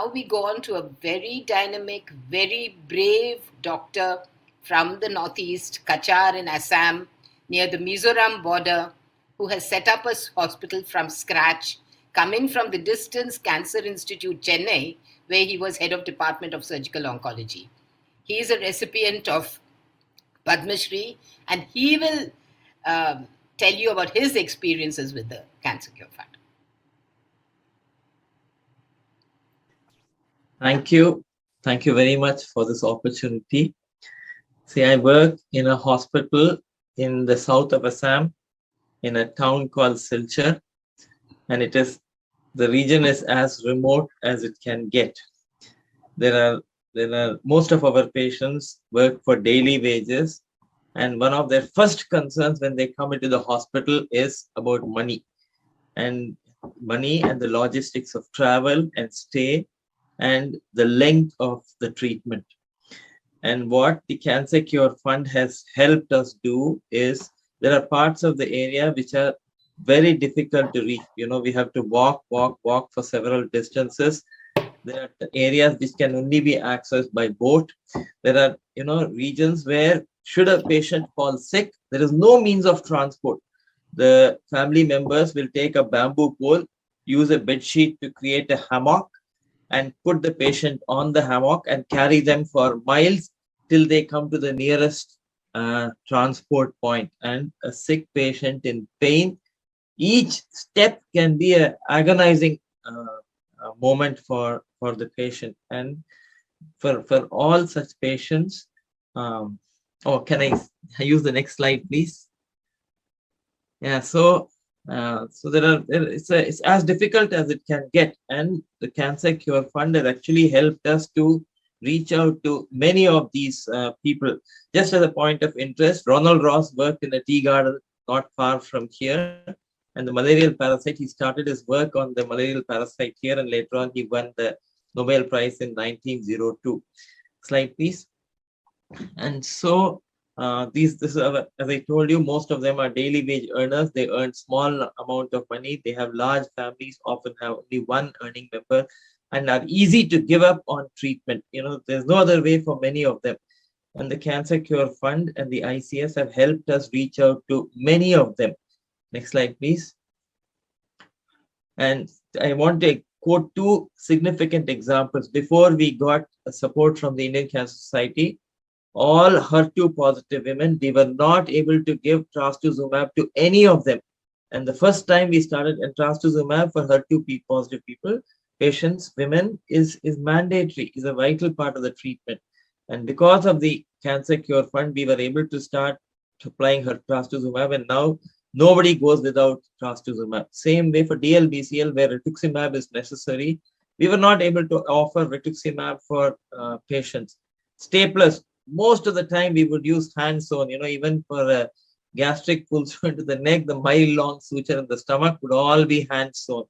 now we go on to a very dynamic, very brave doctor from the northeast, Cachar in Assam, near the Mizoram border, who has set up a hospital from scratch, coming from the Distance Cancer Institute, Chennai, where he was head of Department of Surgical Oncology. He is a recipient of Padma Shri, and he will tell you about his experiences with the Cancer Cure Fund. Thank you. Thank you very much for this opportunity. See, I work in a hospital in the south of Assam, in a town called Silchar, and the region is as remote as it can get. There are most of our patients work for daily wages, and one of their first concerns when they come into the hospital is about money and the logistics of travel and stay and the length of the treatment. And what the Cancer Cure Fund has helped us do is there are parts of the area which are very difficult to reach. We have to walk for several distances. There are areas which can only be accessed by boat. There are, regions where should a patient fall sick, there is no means of transport. The family members will take a bamboo pole, use a bed sheet to create a hammock, and put the patient on the hammock and carry them for miles till they come to the nearest transport point. And a sick patient in pain, each step can be an agonizing moment for the patient. And for all such patients, can I use the next slide, please? Yeah, so it's as difficult as it can get, and the Cancer Cure Fund has actually helped us to reach out to many of these people. Just as a point of interest, Ronald Ross worked in a tea garden not far from here, and the malarial parasite, he started his work on the malarial parasite here, and later on he won the Nobel Prize in 1902. Slide, please. And so this is, as I told you, most of them are daily wage earners. They earn small amount of money. They have large families, often have only one earning member, and are easy to give up on treatment. There's no other way for many of them. And the Cancer Cure Fund and the ICS have helped us reach out to many of them. Next slide, please. And I want to quote two significant examples. Before we got support from the Indian Cancer Society, all HER2 positive women, we were not able to give trastuzumab to any of them. And the first time we started trastuzumab for HER2 positive patients, women, is mandatory, is a vital part of the treatment. And because of the Cancer Cure Fund, we were able to start supplying her trastuzumab, and now nobody goes without trastuzumab. Same way for DLBCL, where rituximab is necessary. We were not able to offer rituximab for patients. Staplers, most of the time we would use hand sewn, even for a gastric pull into the neck, the mile long suture in the stomach would all be hand sewn.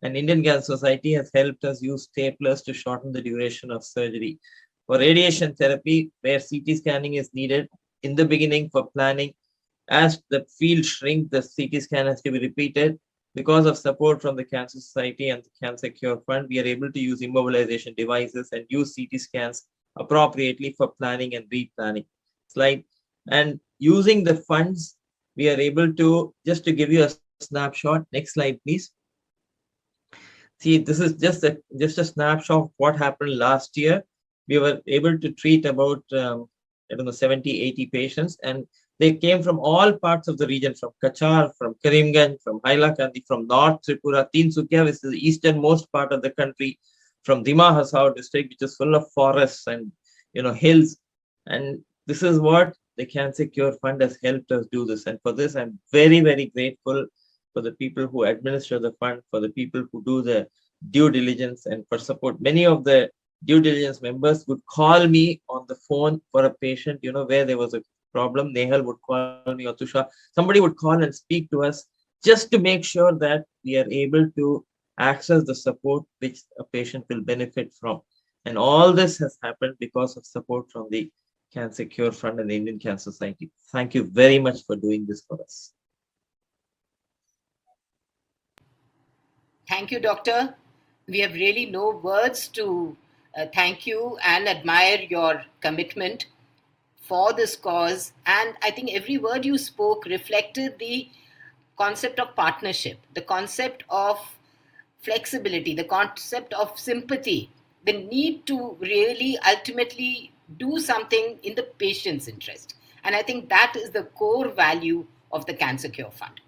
And Indian Cancer Society has helped us use staplers to shorten the duration of surgery. For radiation therapy, where CT scanning is needed in the beginning for planning, as the field shrinks, the CT scan has to be repeated. Because of support from the Cancer Society and the Cancer Cure Fund, we are able to use immobilization devices and use CT scans appropriately for planning and replanning. Slide. And using the funds, we are able to, just to give you a snapshot. Next slide, please. See, this is just a snapshot of what happened last year. We were able to treat about 70, 80 patients, and they came from all parts of the region, from Cachar, from Karimganj, from Hailakandi, from North Tripura, Tinsukia, which is the easternmost part of the country, from Dima Hasao district, which is full of forests and hills. And this is what the Cancer Cure Fund has helped us do this. And for this, I'm very, very grateful for the people who administer the fund, for the people who do the due diligence, and for support. Many of the due diligence members would call me on the phone for a patient, where there was a problem. Nehal would call me, or Tusha. Somebody would call and speak to us just to make sure that we are able to access the support which a patient will benefit from. And all this has happened because of support from the Cancer Cure Fund and the Indian Cancer Society. Thank you very much for doing this for us. Thank you, Doctor. We have really no words to thank you and admire your commitment for this cause. And I think every word you spoke reflected the concept of partnership, the concept of flexibility, the concept of sympathy, the need to really ultimately do something in the patient's interest. And I think that is the core value of the Cancer Cure Fund.